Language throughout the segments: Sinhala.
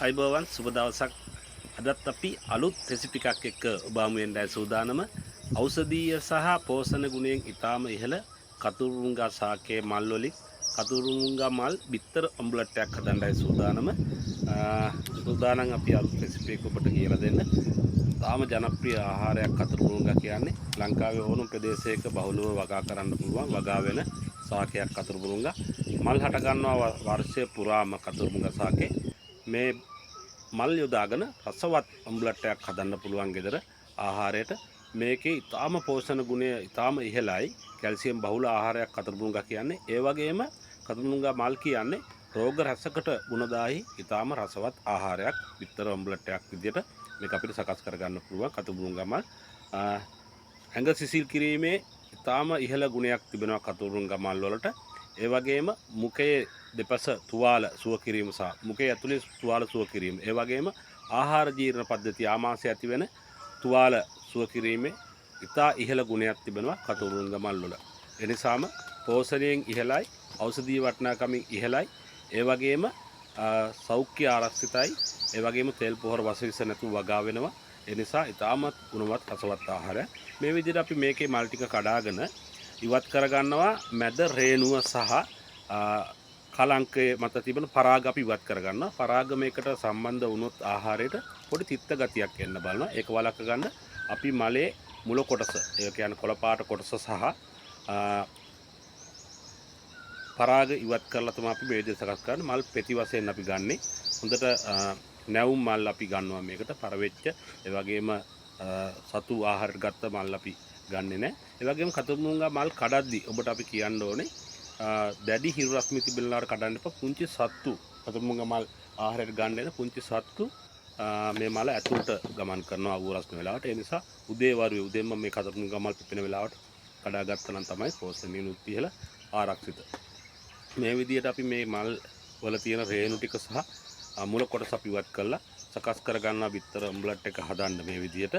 අයිබෝවන් සුබ දවසක්. අදත් අපි අලුත් රෙසිපි එකක් එක්ක ඔබ හමු වෙන්නයි සූදානම. ඖෂධීය සහ පෝෂණ ගුණයෙන් ඉතාම ඉහළ කතුරුරුංගා ශාකයේ මල් වලින් කතුරුරුංගා මල් බිත්තර ඔම්ලට්ටයක් හදන්නයි සූදානම. සූදානම් අපි අලුත් රෙසිපි එක ඔබට කියලා දෙන්න. තාම ජනප්‍රිය ආහාරයක් කතුරුරුංගා කියන්නේ. ලංකාවේ ඕනම ප්‍රදේශයක බහුලව වගා කරන්න පුළුවන් වගා වෙන ශාකයක් කතුරුරුංගා. මල් හට ගන්නවා වර්ෂය පුරාම කතුරුරුංගා ශාකේ. මේ මල් යොදාගෙන රසවත් ඔම්ලට්ටයක් හදන්න පුළුවන් ගෙදර ආහාරයට. මේකේ ඊටාම පෝෂණ ගුණය ඊටාම ඉහළයි. කැල්සියම් බහුල ආහාරයක් කතුරුමුංගා කියන්නේ. ඒ වගේම කතුරුමුංගා මල් කියන්නේ රෝග රසකට ගුණදායි ඊටාම රසවත් ආහාරයක්. විතර ඔම්ලට්ටයක් විදියට මේක අපිට සකස් කරගන්න පුළුවන් කතුරුමුංගා මල්. ඇඟ සිසිල් කිරීමේ ඊටාම ඉහළ ගුණයක් තිබෙනවා කතුරුමුංගා මල් වලට. ඒ වගේම මුඛයේ දෙපස තුවාල සුව කිරීම සහ මුඛයේ ඇතුලේ තුවාල සුව කිරීම. ඒ වගේම ආහාර ජීර්ණ පද්ධතිය ආමාශය ඇති වෙන තුවාල සුව කිරීමේ ඉතා ඉහළ ගුණයක් තිබෙනවා කතුරුරුංගා මල් වල. ඒ නිසාම පෝෂණයෙන් ඉහළයි, ඖෂධීය වටිනාකමින් ඉහළයි. ඒ වගේම සෞඛ්‍ය ආරක්ෂිතයි. ඒ වගේම තෙල් පොහොර වසවිස නැතුව වගා වෙනවා. ඒ නිසා ඉතාමත් ගුණවත් රසවත් ආහාරයක්. මේ විදිහට අපි මේකේ මල් ටික කඩාගෙන ඉවත් කරගන්නවා. මැද රේණුව සහ කලංකයේ මත තිබෙන පරාග අපි ඉවත් කරගන්නවා. පරාග මේකට සම්බන්ධ වුණොත් ආහාරයට පොඩි තිත්ත ගතියක් එන්න බලනවා. ඒක වළක්ව ගන්න අපි මලේ මුල කොටස, ඒ කියන්නේ කොළ පාට කොටස සහ පරාග ඉවත් කරලා තමයි අපි මේ විදිහට සකස් කරන්නේ. මල් පෙති වශයෙන් අපි ගන්නෙ. හොඳට නැවුම් මල් අපි ගන්නවා මේකට පරවෙච්ච. ඒ වගේම සතු ආහාරයට ගත්ත මල් අපි ගන්නෙ නැහැ. ඒ වගේම කතුරුමුංගා මල් කඩද්දි ඔබට අපි කියන්න ඕනේ දැඩි හිරු රශ්මි තිබෙනලාට කඩන්න එපා. පුංචි සත්තු කතුරුමුංගා මල් ආහාරයට ගන්න එන පුංචි සත්තු මේ මල ඇතුළට ගමන් කරනවා අවුව රස්න වෙලාවට. ඒ නිසා උදේ වරුවේ උදේම මේ කතුරුමුංගා මල් පිපෙන වෙලාවට කඩා ගත්තා නම් තමයි පෝෂණීයනුත් ඉහළ ආරක්ෂිත. මේ විදිහට අපි මේ මල් වල තියෙන රේණු ටික සහ මුල කොටස අපි ඉවත් කරලා සකස් කර ගන්නා බිත්තර ඔම්ලට් එක හදන්න මේ විදිහට.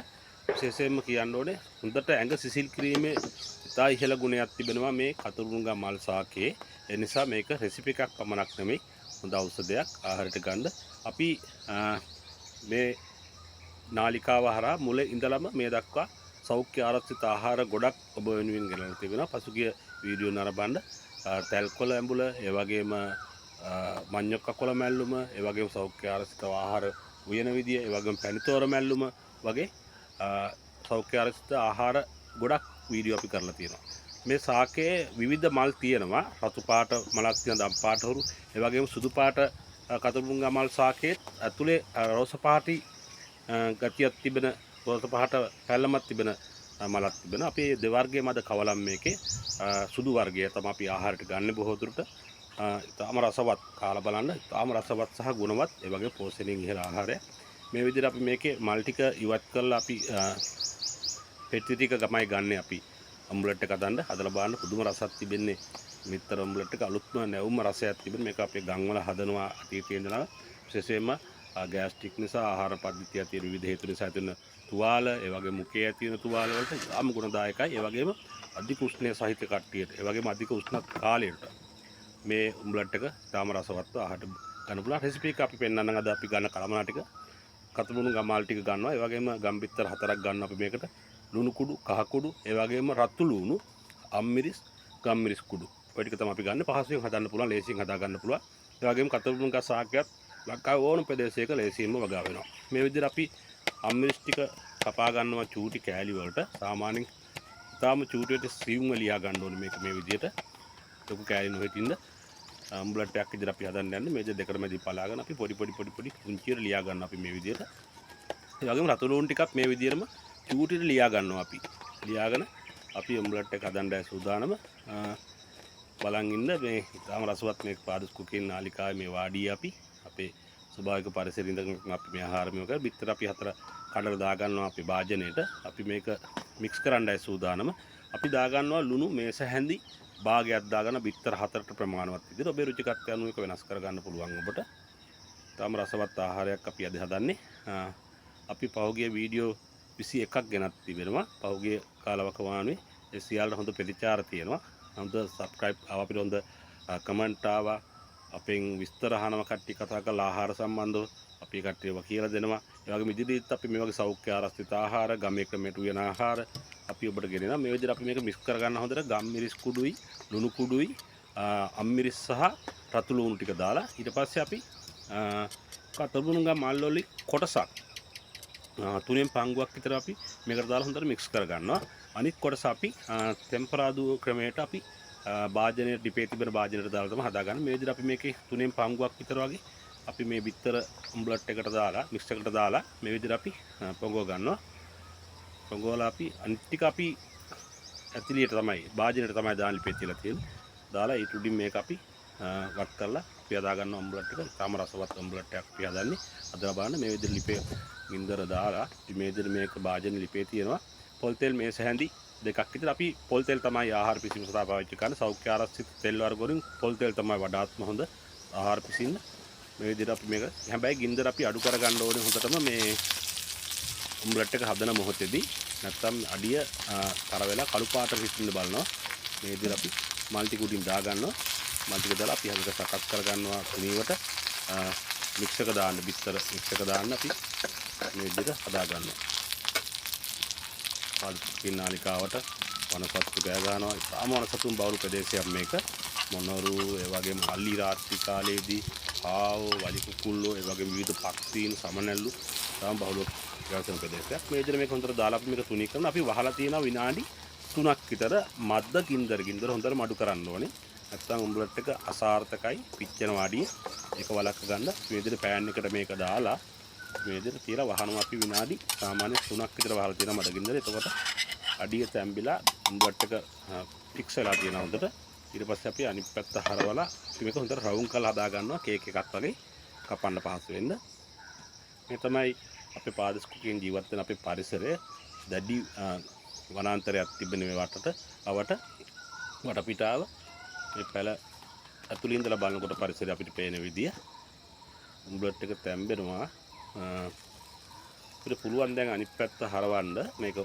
විශේෂයෙන්ම කියන්න ඕනේ හොඳට ඇඟ සිසිල් කිරීමේ ඉතා ඉහළ ගුණයක් තිබෙනවා මේ කතුරුමුංගා මල් ශාකයේ. ඒ නිසා මේක රෙසිපි එකක් පමණක් නෙමෙයි, හොඳ ඖෂධයක් ආහාරයට ගන්න. අපි මේ නාලිකාව හරහා මුල ඉඳලම මේ දක්වා සෞඛ්‍ය ආරක්ෂිත ආහාර ගොඩක් ඔබ වෙනුවෙන් ගෙනල්ලා තිබෙනවා. පසුගිය වීඩියෝ නරඹන්න තැල්කොළ ඇඹුල, ඒ වගේම මඤ්ඤොක්ක කොළ මැල්ලුම, ඒ වගේම සෞඛ්‍ය ආරක්ෂිත ආහාර උයන විදිය, ඒ වගේම පැණිතෝර මැල්ලුම වගේ සෞඛ්‍ය ආරක්ෂිත ආහාර ගොඩක් වීඩියෝ අපි කරලා තියෙනවා. මේ ශාකයේ විවිධ මල් තියෙනවා. රතු පාට මලක් තියෙන දම් පාට හුරු, ඒ වගේම සුදු පාට කතුරුමුංගා මල් ශාකයේ ඇතුලේ රෝස පාටි ගතියක් තිබෙන, රෝස පාට පැල්ලමක් තිබෙන මලක් තිබෙනවා. අපි දෙවර්ගයේ මැද කවලම් මේකේ සුදු වර්ගය තමයි අපි ආහාරයට ගන්න බොහෝ දුරට. ඉතාම රසවත්, කාලා බලන්න ඉතාම රසවත් සහ ගුණවත්, ඒ වගේ පෝෂණයෙන් ඉහළ ආහාරයක්. මේ විදිහට අපි මේකේ මල් ටික ඉවත් කරලා අපි පෙට්ටි ටික ගමයි ගන්න අපි ඔම්ලට් එක හදන්න. හදලා බලන්න පුදුම රසක් තිබෙන්නේ. මිත්තර ඔම්ලට් එක අලුත්ම නැවුම රසයක් තිබෙන. මේක අපේ ගම් වල හදනවා අතීතයේ ඉඳලා. විශේෂයෙන්ම ගෑස්ට්‍රික් නිසා, ආහාර පද්ධතිය තියෙන විවිධ හේතු නිසා තියෙන තුවාල, ඒ වගේ මුඛයේ තියෙන තුවාල වලට ඉතාම ගුණදායකයි. ඒ වගේම අධික උෂ්ණය සහිත කට්ටියට, ඒ වගේම අධික උෂ්ණ කාලයට මේ ඔම්ලට් එක ඉතාම රසවත්ව ආහාරට ගන්න පුළුවන්. රෙසිපි එක අපි පෙන්නන්නම්. අද අපි ගන්න කලමනා ටික කතුරුමුංගා මල් ටික ගන්නවා. ඒ වගේම ගම්බිත්තර 4ක් ගන්නවා අපි මේකට. ලුණු කුඩු, කහ කුඩු, ඒ වගේම රතු ලුණු, අම්මිරිස්, ගම්මිරිස් කුඩු. ඔය ටික තමයි අපි ගන්න. පහසුවෙන් හදන්න පුළුවන්, ලේසියෙන් හදා ගන්න පුළුවන්. ඒ වගේම කතුරුමුංගා ශාකයක් ලංකාවේ ඕනම ප්‍රදේශයක ලේසියෙන්ම වගා වෙනවා. මේ විදිහට අපි අම්මිරිස් ටික කපා ගන්නවා චූටි කෑලි වලට. සාමාන්‍යයෙන් ඉතාලම චූටියට සියුම්ව ලියා ගන්න ඕනේ මේක මේ විදිහට. ලොකු කෑලි නොහිටින්න ඔම්ලට් එකක් විදිහට අපි හදන්න යන්නේ. මේ දෙකට මැදි පලාගෙන අපි පොඩි පුංචියට ලියා ගන්න අපි මේ විදිහට. ඒ වගේම රතු ලුණු ටිකක් මේ විදිහටම චූටියට ලියා ගන්නවා අපි. ලියාගෙන අපි ඔම්ලට් එක හදන්නයි සූදානම. බලන් ඉන්න මේ ඉතාම රසවත් මේ පාදස් කුකින් නාලිකාවේ මේ වාඩි අපි අපේ ස්වභාවික පරිසරයේ ඉඳන් අපි මේ ආහාර මේක බිත්තර අපි 4 කඩලා දා ගන්නවා අපි භාජනයේට. අපි මේක මික්ස් කරන්නයි සූදානම. අපි දා ගන්නවා ලුණු මේස හැඳි භාගයක් දාගෙන බිත්තර 4ට ප්‍රමාණවත් විදිහට. ඔබේ රුචිකත්වය අනුව එක වෙනස් කරගන්න පුළුවන් ඔබට. තාම රසවත් ආහාරයක් අපි අද හදන්නේ. අපි පහුගිය වීඩියෝ 21ක් ගෙනත් තිබෙනවා. පහුගිය කාලවකවානුවේ ඒ සියල්ල හොඳ ප්‍රතිචාර තියෙනවා. හොඳ සබ්ස්ක්‍රයිබ් ආවා, අපිට හොඳ කමෙන්ට් ආවා. අපෙන් විස්තර අහනවා කට්ටිය කතා කරලා ආහාර සම්බන්ධව අපි කට්ටියව කියලා දෙනවා. ඒ වගේම ඉදිරියේත් අපි මේ වගේ සෞඛ්‍ය ආරක්ෂිත ආහාර, ගමේ ක්‍රමයට උයන ආහාර අපි ඔබට ගෙනෙනවා. මේ විදිහට අපි මේක මික්ස් කරගන්න හොඳට ගම්මිරිස් කුඩුයි, ලුණු කුඩුයි, අම්මිරිස් සහ රතු ලුණු ටික දාලා ඊට පස්සේ අපි කටබුණුගම් මල්වලි කොටසක් තුනෙන් පංගුවක් විතර අපි මේකට දාලා හොඳට මික්ස් කරගන්නවා. අනිත් කොටස අපි ටෙම්පරාදු ක්‍රමයට අපි භාජනයේ ඩිපේ තිබෙන භාජනයට දාලා තමයි හදාගන්නේ. මේ විදිහට අපි මේකේ තුනෙන් පංගුවක් විතර වගේ අපි මේ බිත්තර උම්බලට් එකට දාලා මික්ස් එකට දාලා මේ විදිහට අපි පොඟව ගන්නවා. පොඟවලා අපි අනිත් ටික අපි ඇතිලියට තමයි භාජනයට තමයි දාන්න ලිපේ තියලා තියෙන්නේ. දාලා ඊට උඩින් මේක අපි වත් කරලා අපි හදා ගන්න උම්බලට් එක. තාම රසවත් උම්බලට් එකක් අපි හදන්නේ. හදලා බලන්න මේ විදිහට ලිපේ ගින්දර දාලා මේ විදිහට මේක භාජන ලිපේ තියෙනවා. පොල් තෙල් මේස හැඳි දෙකක් විතර අපි පොල් තෙල් තමයි ආහාර පිසීම සඳහා පාවිච්චි කරන්නේ. සෞඛ්‍ය ආරක්ෂිත තෙල් වර්ග වලින් පොල් තෙල් තමයි වඩාත්ම හොඳ ආහාර පිසින්න. මේ විදිහට අපි මේක හැබැයි ගින්දර අපි අඩු කරගන්න ඕනේ හොඳටම මේ උම්බලට් එක හදන මොහොතේදී. නැත්තම් අඩිය තර වෙලා කළු පාට පිසින්න බලනවා. මේ විදිහට අපි මල් ටික උඩින් දා ගන්නවා. මල් ටික දාලා අපි හදලා සකස් කරගන්නවා තුනීවට මික්ස් එක දාන්න බිත්තර මික්ස් එක දාන්න අපි මේ විදිහට හදා ගන්නවා. පාල්කින් නාලිකාවට වනසත්තු ගෑ ගන්නවා. ඉතාම වනසතුන් බහුල ප්‍රදේශයක් මේක. මොනරු ඒ වගේම අලි රාත්‍රී කාලයේදී ආවෝ වලි කුකුල්ලෝ ඒ වගේ විවිධ පක්ෂීන් සමනැල්ලු ඉතාම බහුල ප්‍රදේශයක්. මේ විදිහට මේක හොඳට දාලා අපි මේක තුනී කරනවා. අපි වහලා තියෙනවා විනාඩි 3ක් විතර මද්ද ගින්දර හොඳට මඩු කරන්න ඕනේ. නැත්නම් උම්බලට් එක අසාර්ථකයි පිච්චෙනවා අඩිය. ඒක වළක්ව ගන්න මේ විදිහට පෑන් එකට මේක දාලා මේ විදිහට තියලා වහනවා අපි විනාඩි සාමාන්‍ය 3ක් විතර වහලා තියෙනවා මඩ ගින්දර. එතකොට අඩිය තැම්බිලා උම්බලට් එක ෆික්ස් වෙලා තියෙනවා හොඳට. ඊට පස්සේ අපි අනිත් පැත්ත හරවලා අපි මේක හොඳට රවුම් කරලා හදා ගන්නවා කේක් එකක් වගේ කපන්න පහසු වෙන්න. මේ තමයි අපේ පාදස් කුකින් ජීවත් වෙන අපේ පරිසරය. දැඩි වනාන්තරයක් තිබෙන මේ අවට වටපිටාව මේ පැල ඇතුළේ ඉඳලා බලනකොට පරිසරය අපිට පේන විදිය උම්බලට් එක තැම්බෙනවා. අපිට පුළුවන් දැන් අනිත් පැත්ත හරවන්න මේක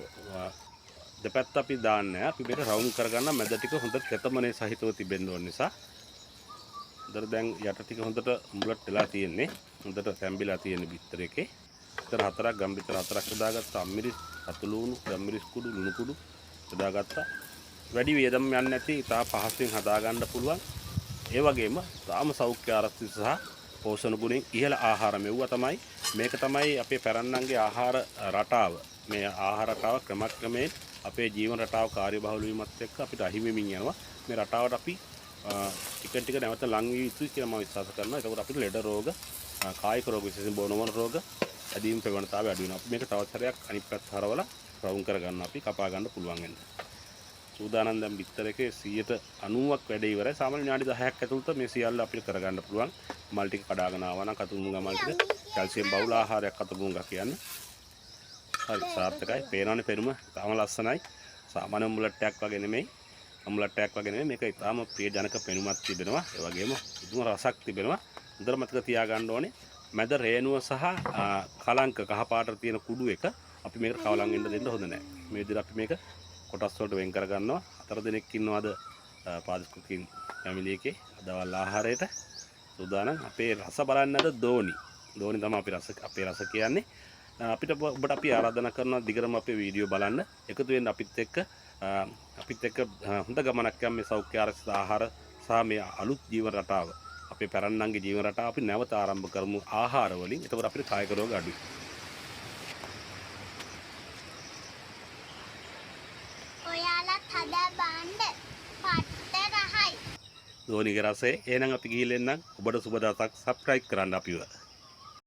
දෙපැත්ත අපි දාන්නේ අපි මේක රවුම් කරගන්න මැද ටික හොඳට තෙතමනේ සහිතව තිබෙන්න ඕන නිසා හොඳට දැන් යට ටික හොඳට උම්බලට් වෙලා තියෙන්නේ හොඳට තැම්බිලා තියෙන බිත්තර එකේ බිත්තර හතරක් ගම් බිත්තර හතරක් දාගත්තා අම්මිරිස් අතු ලුණු ගම්මිරිස් කුඩු ලුණු කුඩු දාගත්තා වැඩි වියදම් යන්නේ නැති තා පහසුවෙන් හදා ගන්න පුළුවන් ඒ වගේම තාම සෞඛ්‍ය ආරක්ෂිත සහ පෝෂණ ගුණයෙන් ඉහළ ආහාර මෙව්වා තමයි මේක තමයි අපේ පැරණන්ගේ ආහාර රටාව මේ ආහාර රටාව ක්‍රමක්‍රමයෙන් අපේ ජීවන රටාව කාර්යබහුල වීමත් එක්ක අපිට අහිමි වෙමින් යනවා මේ රටාවට අපි ටික නැවත ලං වී යුතුයි කියලා මම විශ්වාස කරනවා ඒකට අපිට ලෙඩ රෝග කායික රෝග විශේෂයෙන් බොනවන රෝග ඇදීම් ප්‍රවණතාවය අඩු වෙනවා අපි මේක තවත් සැරයක් අනිත් පැත්ත හරවලා රවුම් කරගන්න අපි කපා ගන්න පුළුවන් වෙනවා සූදානම් දැන් බිත්තර එකේ 90ක් වැඩ ඉවරයි. සාමාන්‍ය විනාඩි 10ක් ඇතුළත මේ සියල්ල අපිට කරගන්න පුළුවන්. මල් ටික කඩාගෙන ආවා නම් කතුමුංගා මල් ටික කැල්සියම් බහුල ආහාරයක් කතුමුංගා කියන්නේ. හරි සාර්ථකයි. පේනවනේ පෙරුම. තාම ලස්සනයි. සාමාන්‍ය උම්බලට් එකක් වගේ නෙමෙයි. උම්බලට් එකක් වගේ නෙමෙයි. මේක ඊටාම ප්‍රියජනක පෙනුමක් තිබෙනවා. ඒ වගේම පුදුම රසක් තිබෙනවා. හොඳට මතක තියාගන්න ඕනේ. මැද රේණුව සහ කලංක කහ පාටට තියෙන කුඩු එක අපි මේකට කවලම් වෙන්න දෙන්න හොඳ නැහැ. මේ විදිහට අපි මේක කොටස් වලට වෙන් කර ගන්නවා. 4 දෙනෙක් ඉන්නවාද පාදස් කුකින් ෆැමිලි එකේ දවල් ආහාරයට සූදානම්. අපේ රස බලන්නද දෝනි තමයි අපේ රස කියන්නේ. අපිට ඔබට අපි ආරාධනා කරනවා දිගටම අපේ වීඩියෝ බලන්න. එකතු වෙන්න අපිත් එක්ක හොඳ ගමනක් යන මේ සෞඛ්‍ය ආරක්ෂිත ආහාර සහ මේ අලුත් ජීවන රටාව අපේ පැරණන්ගේ ජීවන රටාව අපි නැවත ආරම්භ කරමු ආහාර වලින්. එතකොට අපිට කායික රෝග අඩුයි. දෝනිගේ රසය එහෙනම් අපි ගිහින් එන්නම් ඔබට සුබ දවසක් සබ්ස්ක්‍රයිබ් කරන්න අපිව